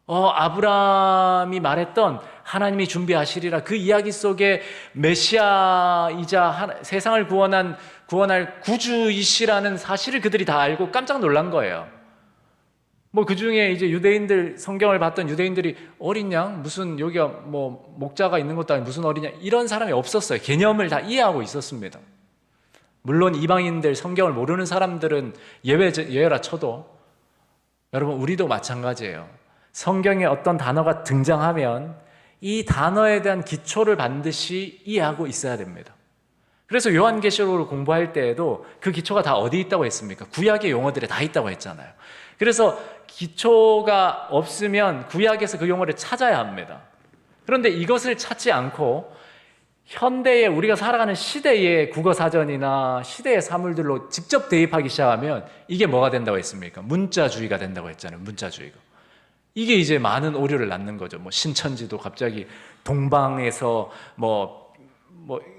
아브라함이 말했던 하나님이 준비하시리라 그 이야기 속에 메시아이자 세상을 구원할 구주이시라는 사실을 그들이 다 알고 깜짝 놀란 거예요. 그 중에 이제 유대인들, 성경을 봤던 유대인들이 어린 양, 무슨 여기가 목자가 있는 것도 아니고 무슨 어린 양, 이런 사람이 없었어요. 개념을 다 이해하고 있었습니다. 물론 이방인들, 성경을 모르는 사람들은 예외라 쳐도 여러분 우리도 마찬가지예요. 성경에 어떤 단어가 등장하면 이 단어에 대한 기초를 반드시 이해하고 있어야 됩니다. 그래서 요한계시록을 공부할 때에도 그 기초가 다 어디 있다고 했습니까? 구약의 용어들에 다 있다고 했잖아요. 그래서 기초가 없으면 구약에서 그 용어를 찾아야 합니다. 그런데 이것을 찾지 않고 현대에 우리가 살아가는 시대의 국어사전이나 시대의 사물들로 직접 대입하기 시작하면 이게 뭐가 된다고 했습니까? 문자주의가 된다고 했잖아요. 문자주의가. 이게 이제 많은 오류를 낳는 거죠. 뭐 신천지도 갑자기 동방에서 뭐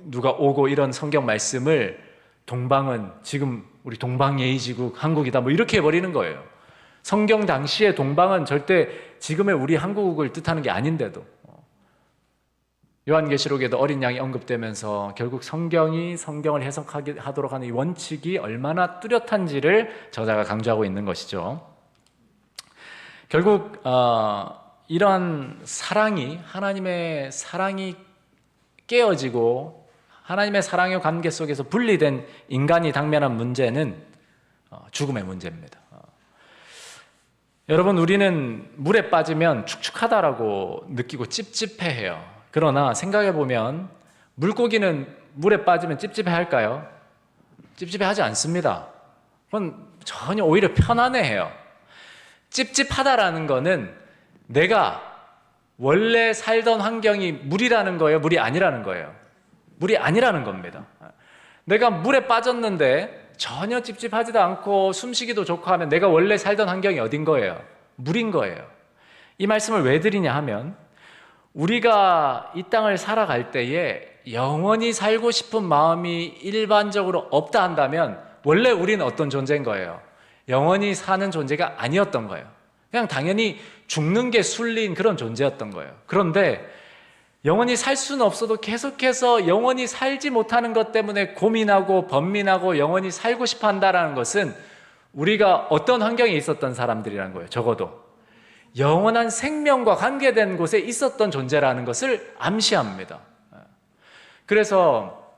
누가 오고 이런 성경 말씀을 동방은 지금 우리 동방예의지국 한국이다 뭐 이렇게 해버리는 거예요. 성경 당시의 동방은 절대 지금의 우리 한국을 뜻하는 게 아닌데도 요한계시록에도 어린 양이 언급되면서 결국 성경이 성경을 해석하도록 하는 이 원칙이 얼마나 뚜렷한지를 저자가 강조하고 있는 것이죠. 결국 이러한 사랑이, 하나님의 사랑이 깨어지고 하나님의 사랑의 관계 속에서 분리된 인간이 당면한 문제는 죽음의 문제입니다. 여러분, 우리는 물에 빠지면 축축하다라고 느끼고 찝찝해해요. 그러나 생각해보면 물고기는 물에 빠지면 찝찝해할까요? 찝찝해하지 않습니다. 그건 전혀 오히려 편안해해요. 찝찝하다라는 거는 내가 원래 살던 환경이 물이라는 거예요? 물이 아니라는 거예요? 물이 아니라는 겁니다. 내가 물에 빠졌는데 전혀 찝찝하지도 않고 숨쉬기도 좋고 하면 내가 원래 살던 환경이 어딘 거예요? 물인 거예요. 이 말씀을 왜 드리냐 하면 우리가 이 땅을 살아갈 때에 영원히 살고 싶은 마음이 일반적으로 없다 한다면 원래 우리는 어떤 존재인 거예요? 영원히 사는 존재가 아니었던 거예요. 그냥 당연히 죽는 게 순리인 그런 존재였던 거예요. 그런데 영원히 살 수는 없어도 계속해서 영원히 살지 못하는 것 때문에 고민하고 번민하고 영원히 살고 싶어 한다는 것은 우리가 어떤 환경에 있었던 사람들이라는 거예요. 적어도 영원한 생명과 관계된 곳에 있었던 존재라는 것을 암시합니다. 그래서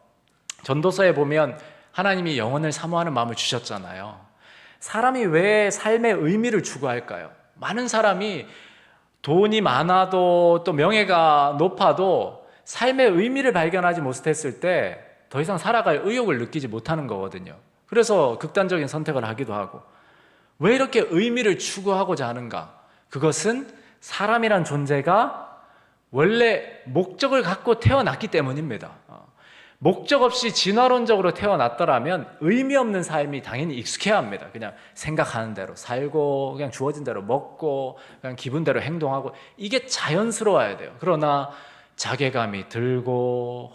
전도서에 보면 하나님이 영혼을 사모하는 마음을 주셨잖아요. 사람이 왜 삶의 의미를 추구할까요? 많은 사람이 돈이 많아도 또 명예가 높아도 삶의 의미를 발견하지 못했을 때 더 이상 살아갈 의욕을 느끼지 못하는 거거든요. 그래서 극단적인 선택을 하기도 하고. 왜 이렇게 의미를 추구하고자 하는가? 그것은 사람이란 존재가 원래 목적을 갖고 태어났기 때문입니다. 목적 없이 진화론적으로 태어났더라면 의미 없는 삶이 당연히 익숙해야 합니다. 그냥 생각하는 대로 살고 그냥 주어진 대로 먹고 그냥 기분대로 행동하고 이게 자연스러워야 돼요. 그러나 자괴감이 들고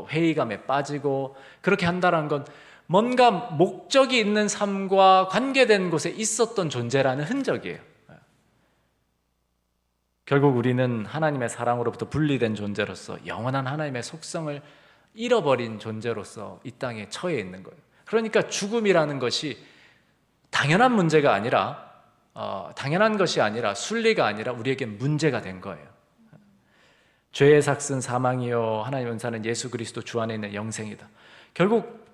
회의감에 빠지고 그렇게 한다는 건 뭔가 목적이 있는 삶과 관계된 곳에 있었던 존재라는 흔적이에요. 결국 우리는 하나님의 사랑으로부터 분리된 존재로서 영원한 하나님의 속성을 잃어버린 존재로서 이 땅에 처해 있는 거예요. 그러니까 죽음이라는 것이 당연한 문제가 아니라 당연한 것이 아니라 순리가 아니라 우리에게 문제가 된 거예요. 죄의 삭은 사망이요 하나님의 은사는 예수 그리스도 주 안에 있는 영생이다. 결국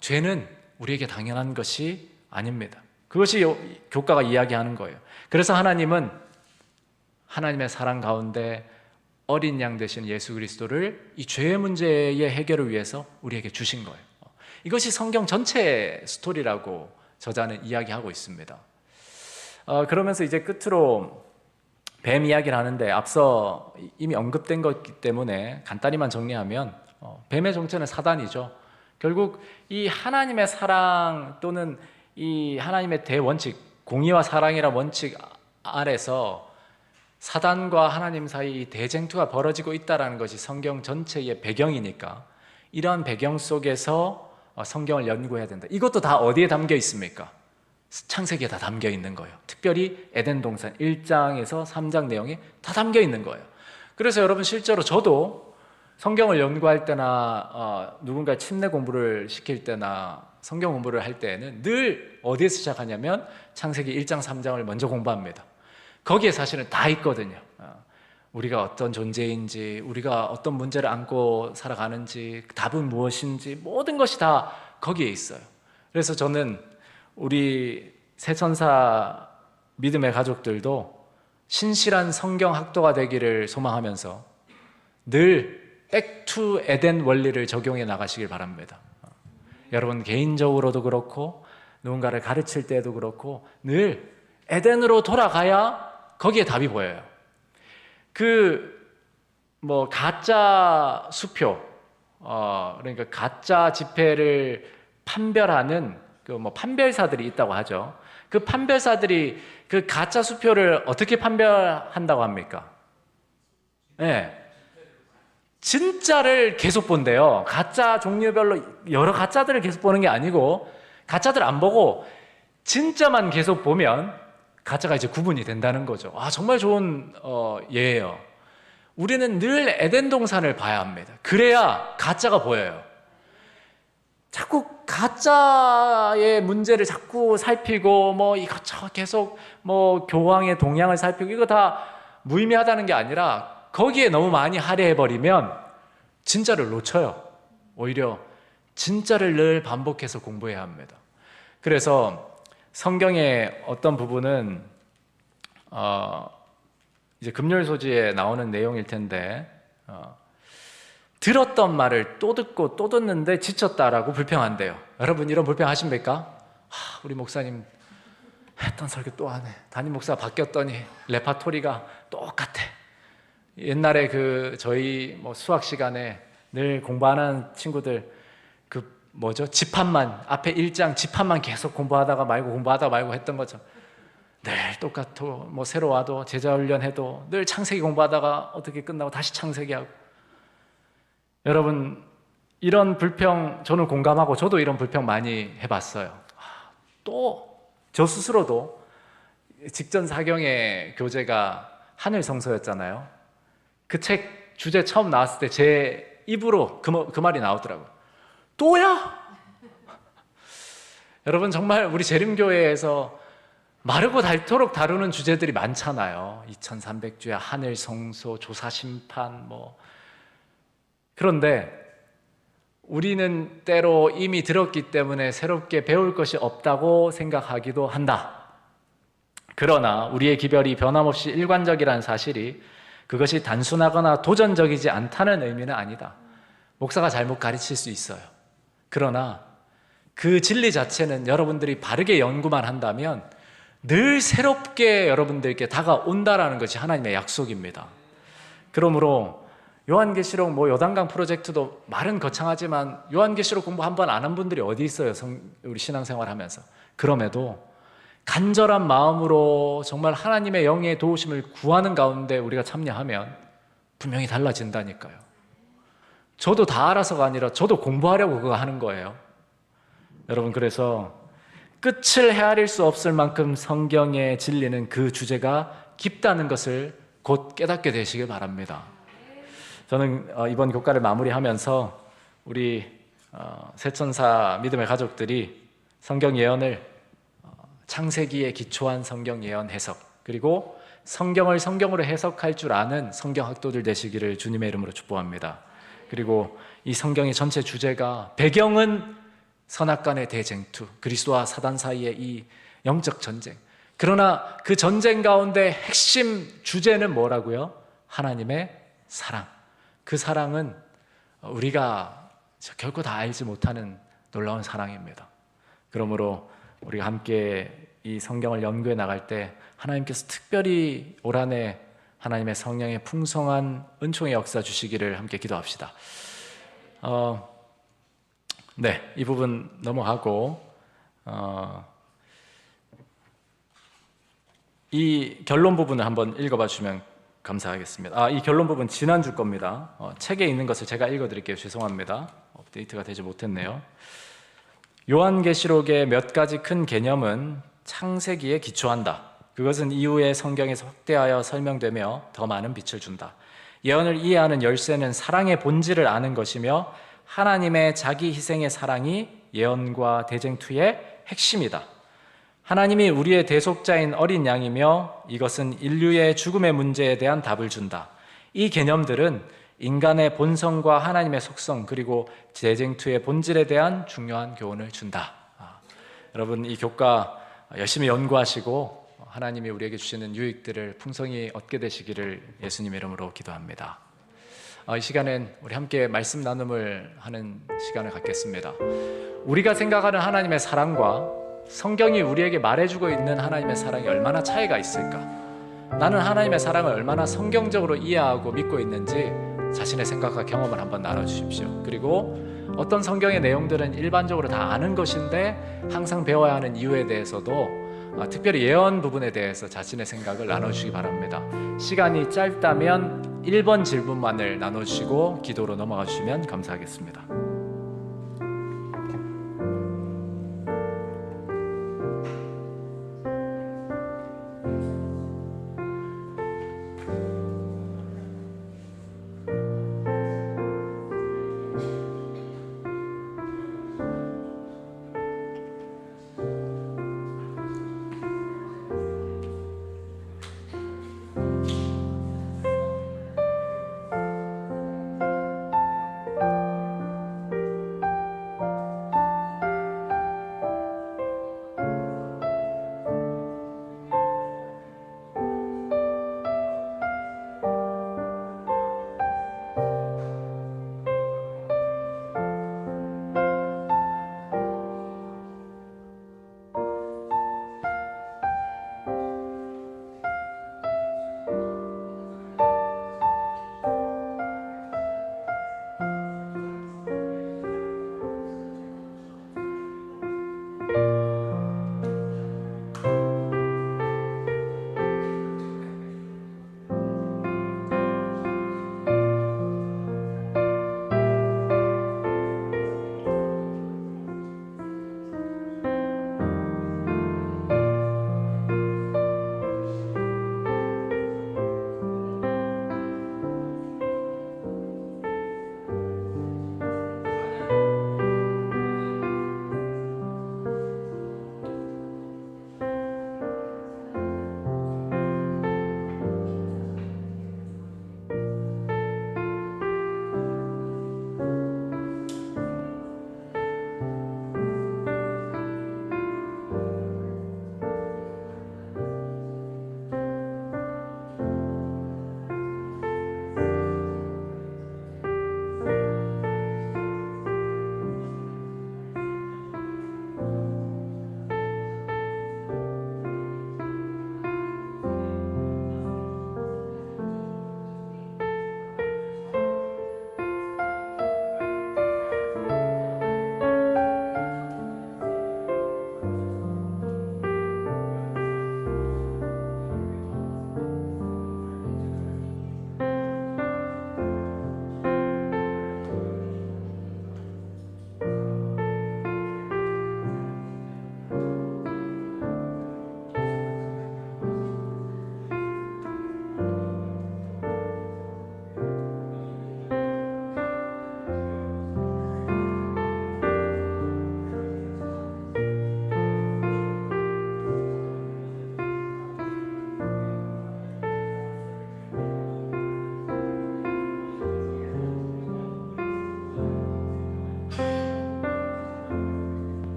죄는 우리에게 당연한 것이 아닙니다. 그것이 교과가 이야기하는 거예요. 그래서 하나님은 하나님의 사랑 가운데 어린 양 되신 예수 그리스도를 이 죄의 문제의 해결을 위해서 우리에게 주신 거예요. 이것이 성경 전체의 스토리라고 저자는 이야기하고 있습니다. 그러면서 이제 끝으로 뱀 이야기를 하는데 앞서 이미 언급된 것이기 때문에 간단히만 정리하면 뱀의 정체는 사단이죠. 결국 이 하나님의 사랑 또는 이 하나님의 대원칙, 공의와 사랑이라는 원칙 아래서 사단과 하나님 사이 대쟁투가 벌어지고 있다는 것이 성경 전체의 배경이니까 이러한 배경 속에서 성경을 연구해야 된다. 이것도 다 어디에 담겨 있습니까? 창세기에 다 담겨 있는 거예요. 특별히 에덴 동산 1장에서 3장 내용이 다 담겨 있는 거예요. 그래서 여러분 실제로 저도 성경을 연구할 때나 누군가 침례 공부를 시킬 때나 성경 공부를 할 때에는 늘 어디에서 시작하냐면 창세기 1장 3장을 먼저 공부합니다. 거기에 사실은 다 있거든요. 우리가 어떤 존재인지, 우리가 어떤 문제를 안고 살아가는지, 답은 무엇인지 모든 것이 다 거기에 있어요. 그래서 저는 우리 새천사 믿음의 가족들도 신실한 성경 학도가 되기를 소망하면서 늘 백투 에덴 원리를 적용해 나가시길 바랍니다. 여러분 개인적으로도 그렇고 누군가를 가르칠 때도 그렇고 늘 에덴으로 돌아가야 거기에 답이 보여요. 가짜 수표, 그러니까 가짜 지폐를 판별하는 판별사들이 있다고 하죠. 그 판별사들이 그 가짜 수표를 어떻게 판별한다고 합니까? 네. 진짜를 계속 본대요. 가짜 종류별로 여러 가짜들을 계속 보는 게 아니고 가짜들 안 보고 진짜만 계속 보면 가짜가 이제 구분이 된다는 거죠. 정말 좋은 예예요. 우리는 늘 에덴 동산을 봐야 합니다. 그래야 가짜가 보여요. 자꾸 가짜의 문제를 자꾸 살피고 이것저것 계속 교황의 동향을 살피고 이거 다 무의미하다는 게 아니라 거기에 너무 많이 할애해버리면 진짜를 놓쳐요. 오히려 진짜를 늘 반복해서 공부해야 합니다. 그래서 성경의 어떤 부분은 이제 금요일 소지에 나오는 내용일 텐데 들었던 말을 또 듣고 또 듣는데 지쳤다라고 불평한대요. 여러분 이런 불평하십니까? 우리 목사님 했던 설교 또 하네. 담임 목사 바뀌었더니 레파토리가 똑같아. 옛날에 저희 수학 시간에 늘 공부하는 친구들 집합만 앞에 1장 집합만 계속 공부하다가 말고 했던 것처럼 늘 똑같고 새로 와도 제자 훈련해도 늘 창세기 공부하다가 어떻게 끝나고 다시 창세기 하고. 여러분 이런 불평 저는 공감하고 저도 이런 불평 많이 해봤어요. 또 저 스스로도 직전 사경의 교재가 하늘 성서였잖아요. 그 책 주제 처음 나왔을 때 제 입으로 그 말이 나오더라고요. 또야? 여러분 정말 우리 재림교회에서 마르고 닳도록 다루는 주제들이 많잖아요. 2300주야, 하늘 성소, 조사 심판 그런데 우리는 때로 이미 들었기 때문에 새롭게 배울 것이 없다고 생각하기도 한다. 그러나 우리의 기별이 변함없이 일관적이라는 사실이 그것이 단순하거나 도전적이지 않다는 의미는 아니다. 목사가 잘못 가르칠 수 있어요. 그러나 그 진리 자체는 여러분들이 바르게 연구만 한다면 늘 새롭게 여러분들께 다가온다라는 것이 하나님의 약속입니다. 그러므로 요한계시록 요단강 프로젝트도 말은 거창하지만 요한계시록 공부 한 번 안 한 분들이 어디 있어요? 우리 신앙생활 하면서. 그럼에도 간절한 마음으로 정말 하나님의 영의 도우심을 구하는 가운데 우리가 참여하면 분명히 달라진다니까요. 저도 다 알아서가 아니라 저도 공부하려고 그거 하는 거예요. 여러분 그래서 끝을 헤아릴 수 없을 만큼 성경의 진리는 그 주제가 깊다는 것을 곧 깨닫게 되시길 바랍니다. 저는 이번 교과를 마무리하면서 우리 새천사 믿음의 가족들이 성경 예언을 창세기에 기초한 성경 예언 해석 그리고 성경을 성경으로 해석할 줄 아는 성경 학도들 되시기를 주님의 이름으로 축복합니다. 그리고 이 성경의 전체 주제가 배경은 선악간의 대쟁투, 그리스도와 사단 사이의 이 영적 전쟁. 그러나 그 전쟁 가운데 핵심 주제는 뭐라고요? 하나님의 사랑. 그 사랑은 우리가 결코 다 알지 못하는 놀라운 사랑입니다. 그러므로 우리가 함께 이 성경을 연구해 나갈 때 하나님께서 특별히 올 한 해 하나님의 성령의 풍성한 은총의 역사 주시기를 함께 기도합시다. 네, 이 부분 넘어가고 이 결론 부분을 한번 읽어봐 주시면 감사하겠습니다. 이 결론 부분 지난주 겁니다. 책에 있는 것을 제가 읽어드릴게요. 죄송합니다. 업데이트가 되지 못했네요. 요한계시록의 몇 가지 큰 개념은 창세기에 기초한다. 그것은 이후의 성경에서 확대하여 설명되며 더 많은 빛을 준다. 예언을 이해하는 열쇠는 사랑의 본질을 아는 것이며 하나님의 자기 희생의 사랑이 예언과 대쟁투의 핵심이다. 하나님이 우리의 대속자인 어린 양이며 이것은 인류의 죽음의 문제에 대한 답을 준다. 이 개념들은 인간의 본성과 하나님의 속성 그리고 재쟁투의 본질에 대한 중요한 교훈을 준다. 여러분 이 교과 열심히 연구하시고 하나님이 우리에게 주시는 유익들을 풍성히 얻게 되시기를 예수님의 이름으로 기도합니다. 이 시간엔 우리 함께 말씀 나눔을 하는 시간을 갖겠습니다. 우리가 생각하는 하나님의 사랑과 성경이 우리에게 말해주고 있는 하나님의 사랑이 얼마나 차이가 있을까? 나는 하나님의 사랑을 얼마나 성경적으로 이해하고 믿고 있는지 자신의 생각과 경험을 한번 나눠주십시오. 그리고 어떤 성경의 내용들은 일반적으로 다 아는 것인데 항상 배워야 하는 이유에 대해서도 특별히 예언 부분에 대해서 자신의 생각을 나눠주시기 바랍니다. 시간이 짧다면 1번 질문만을 나눠주시고 기도로 넘어가 주시면 감사하겠습니다.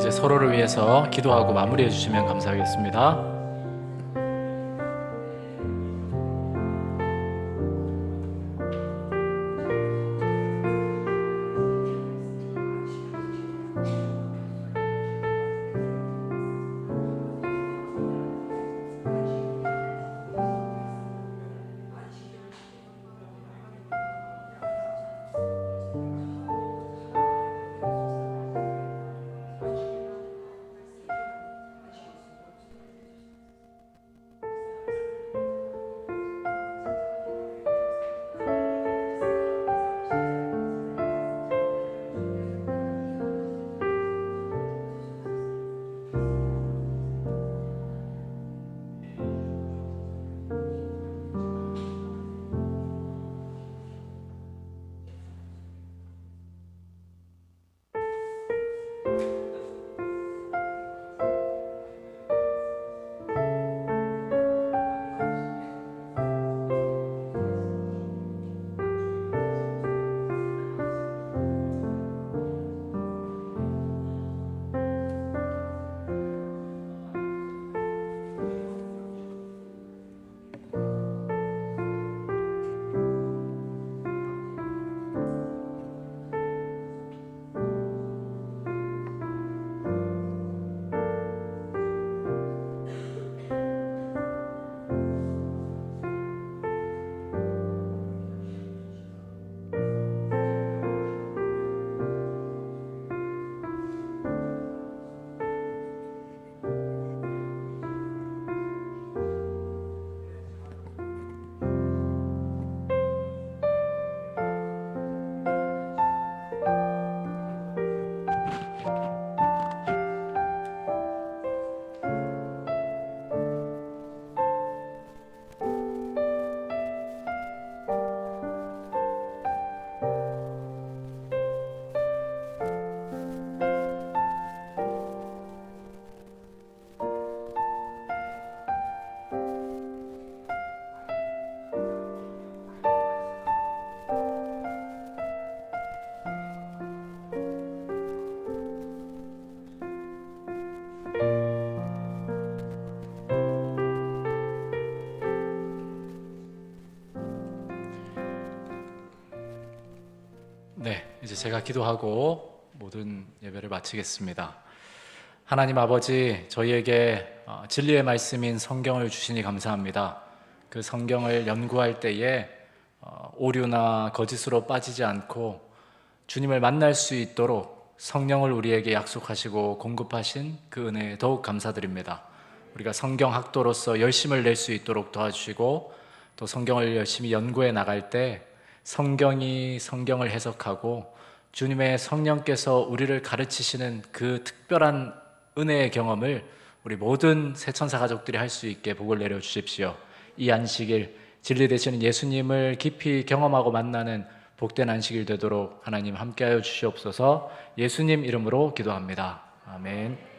이제 서로를 위해서 기도하고 마무리해 주시면 감사하겠습니다. 네, 이제 제가 기도하고 모든 예배를 마치겠습니다. 하나님 아버지, 저희에게 진리의 말씀인 성경을 주시니 감사합니다. 그 성경을 연구할 때에 오류나 거짓으로 빠지지 않고 주님을 만날 수 있도록 성령을 우리에게 약속하시고 공급하신 그 은혜에 더욱 감사드립니다. 우리가 성경 학도로서 열심을 낼 수 있도록 도와주시고 또 성경을 열심히 연구해 나갈 때 성경이 성경을 해석하고 주님의 성령께서 우리를 가르치시는 그 특별한 은혜의 경험을 우리 모든 새천사 가족들이 할 수 있게 복을 내려 주십시오. 이 안식일 진리 되시는 예수님을 깊이 경험하고 만나는 복된 안식일 되도록 하나님 함께하여 주시옵소서. 예수님 이름으로 기도합니다. 아멘.